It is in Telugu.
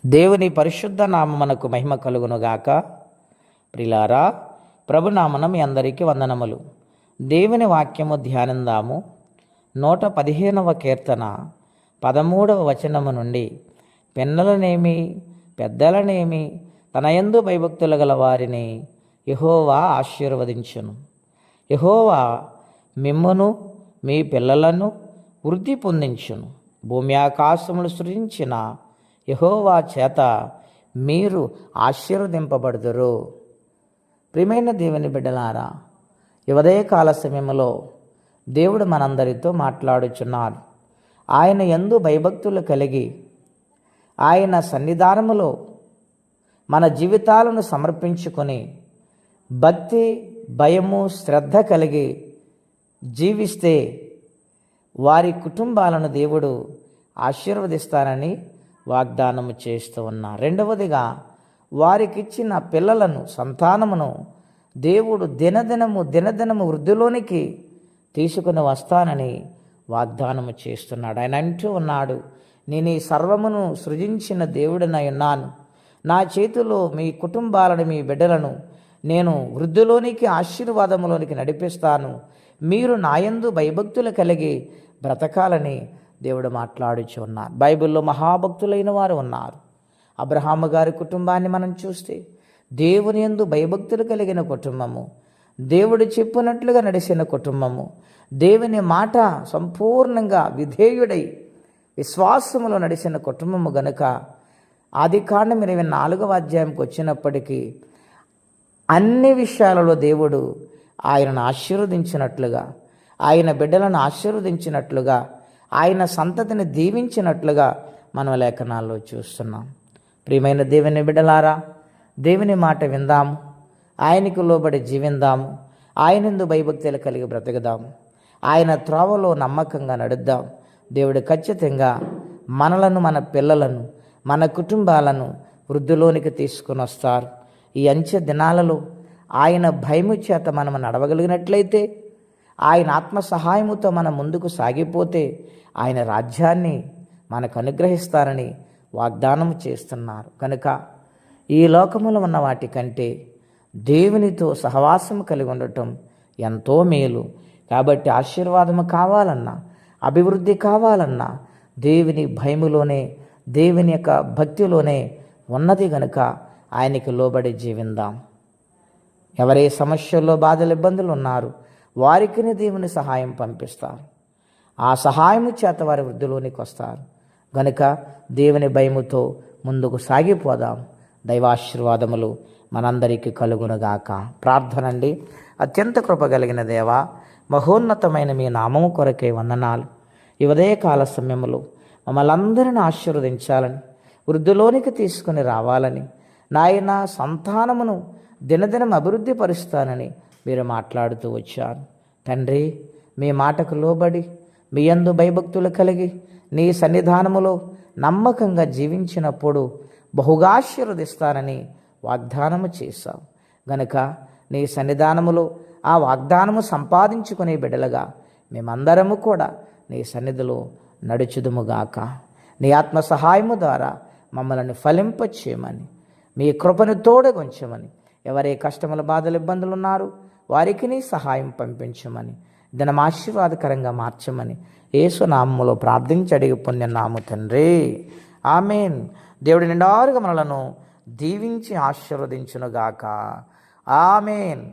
దేవుని పరిశుద్ధ నామమునకు మహిమ కలుగునుగాక. ప్రిలారా, ప్రభునామన మీ అందరికీ వందనములు. దేవుని వాక్యము ధ్యానిందాము. 115వ కీర్తన 13వ వచనము నుండి, పిన్నలనేమి పెద్దలనేమి తన యందు భయభక్తులు గల వారిని యెహోవా ఆశీర్వదించును. యెహోవా మిమ్మును మీ పిల్లలను వృద్ధి పొందించును. భూమి ఆకాశములు సృజించిన యెహోవా చేత మీరు ఆశీర్వదింపబడుదురు. ప్రియమైన దేవుని బిడ్డలారా, ఈ ఉదయకాల సమయంలో దేవుడు మనందరితో మాట్లాడుచున్నారు. ఆయన యందు భయభక్తులు కలిగి ఆయన సన్నిధానములో మన జీవితాలను సమర్పించుకొని భక్తి, భయము, శ్రద్ధ కలిగి జీవిస్తే వారి కుటుంబాలను దేవుడు ఆశీర్వదిస్తానని వాగ్దానము చేస్తూ ఉన్నారు. రెండవదిగా, వారికిచ్చిన పిల్లలను, సంతానమును దేవుడు దినదినము వృద్ధిలోనికి తీసుకుని వస్తానని వాగ్దానము చేస్తున్నాడు. ఆయన అంటూ ఉన్నాడు, నేను ఈ సర్వమును సృజించిన దేవుడినై ఉన్నాను. నా చేతిలో మీ కుటుంబాలను, మీ బిడ్డలను నేను వృద్ధిలోనికి, ఆశీర్వాదములోనికి నడిపిస్తాను. మీరు నాయందు భయభక్తులు కలిగి బ్రతకాలని దేవుడు మాట్లాడుచు ఉన్నారు. బైబిల్లో మహాభక్తులైన వారు ఉన్నారు. అబ్రహాము గారి కుటుంబాన్ని మనం చూస్తే దేవుని యందు భయభక్తులు కలిగిన కుటుంబము, దేవుడు చెప్పినట్లుగా నడిచిన కుటుంబము, దేవుని మాట సంపూర్ణంగా విధేయుడై విశ్వాసములో నడిచిన కుటుంబము గనుక ఆదికాండం 24వ అధ్యాయంకి వచ్చినప్పటికీ అన్ని విషయాలలో దేవుడు ఆయనను ఆశీర్వదించినట్లుగా, ఆయన బిడ్డలను ఆశీర్వదించినట్లుగా, ఆయన సంతతిని దీవించినట్లుగా మనం లేఖనాల్లో చూస్తున్నాం. ప్రియమైన దేవుని బిడ్డలారా, దేవుని మాట విందాము, ఆయనకు లోబడి జీవిందాము, ఆయనందు భయభక్తులు కలిగి బ్రతుకుదాము, ఆయన త్రోవలో నమ్మకంగా నడుద్దాం. దేవుడు ఖచ్చితంగా మనలను, మన పిల్లలను, మన కుటుంబాలను వృద్ధిలోనికి తీసుకుని వస్తారు. ఈ అంచె దినాలలో ఆయన భయము చేత మనం నడవగలిగినట్లయితే, ఆయన ఆత్మ సహాయముతో మనం ముందుకు సాగిపోతే ఆయన రాజ్యాన్ని మనకు అనుగ్రహిస్తారని వాగ్దానం చేస్తున్నారు. కనుక ఈ లోకములో ఉన్న వాటికంటే దేవునితో సహవాసం కలిగి ఉండటం ఎంతో మేలు. కాబట్టి ఆశీర్వాదము కావాలన్నా, అభివృద్ధి కావాలన్నా దేవుని భయములోనే, దేవుని యొక్క భక్తిలోనే ఉన్నది. గనుక ఆయనకి లోబడి జీవిందాం. ఎవరే సమస్యల్లో, బాధలు, ఇబ్బందులు ఉన్నారు వారికి దేవుని సహాయం పంపిస్తారు. ఆ సహాయము చేత వారి వృద్ధిలోనికి వస్తారు. గనుక దేవుని భయముతో ముందుకు సాగిపోదాం. దైవాశీర్వాదములు మనందరికీ కలుగునుగాక. ప్రార్థన అండి. అత్యంత కృప కలిగిన దేవా, మహోన్నతమైన మీ నామము కొరకే వందనాలు. ఈ ఉదయకాల సమయంలో మమ్మల్ని అందరిని ఆశీర్వదించాలని, వృద్ధిలోనికి తీసుకుని రావాలని, నాయన సంతానమును దినదినం అభివృద్ధి పరుస్తానని మీరు మాట్లాడుతూ వచ్చారు. తండ్రి, మీ మాటకు లోబడి మీ యందు భయభక్తులు కలిగి నీ సన్నిధానములో నమ్మకంగా జీవించినప్పుడు బహుగా ఆశీర్వదిస్తానని వాగ్దానము చేశావు. గనుక నీ సన్నిధానములో ఆ వాగ్దానము సంపాదించుకునే బిడ్డలుగా మేమందరము కూడా నీ సన్నిధిలో నడుచుదుముగాక. నీ ఆత్మ సహాయము ద్వారా మమ్మల్ని ఫలింపచేయమని, మీ కృపను తోడగుంచమని, ఎవరే కష్టముల, బాధలు, ఇబ్బందులు ఉన్నారు వారికి నీ సహాయం పంపించమని, దినం ఆశీర్వాదకరంగా మార్చమని యేసు నామములో ప్రార్థించి అడిగి పొందినాము తండ్రి. ఆమేన్. దేవుడి నిండారుగా మనలను దీవించి ఆశీర్వదించునుగాక. ఆమేన్.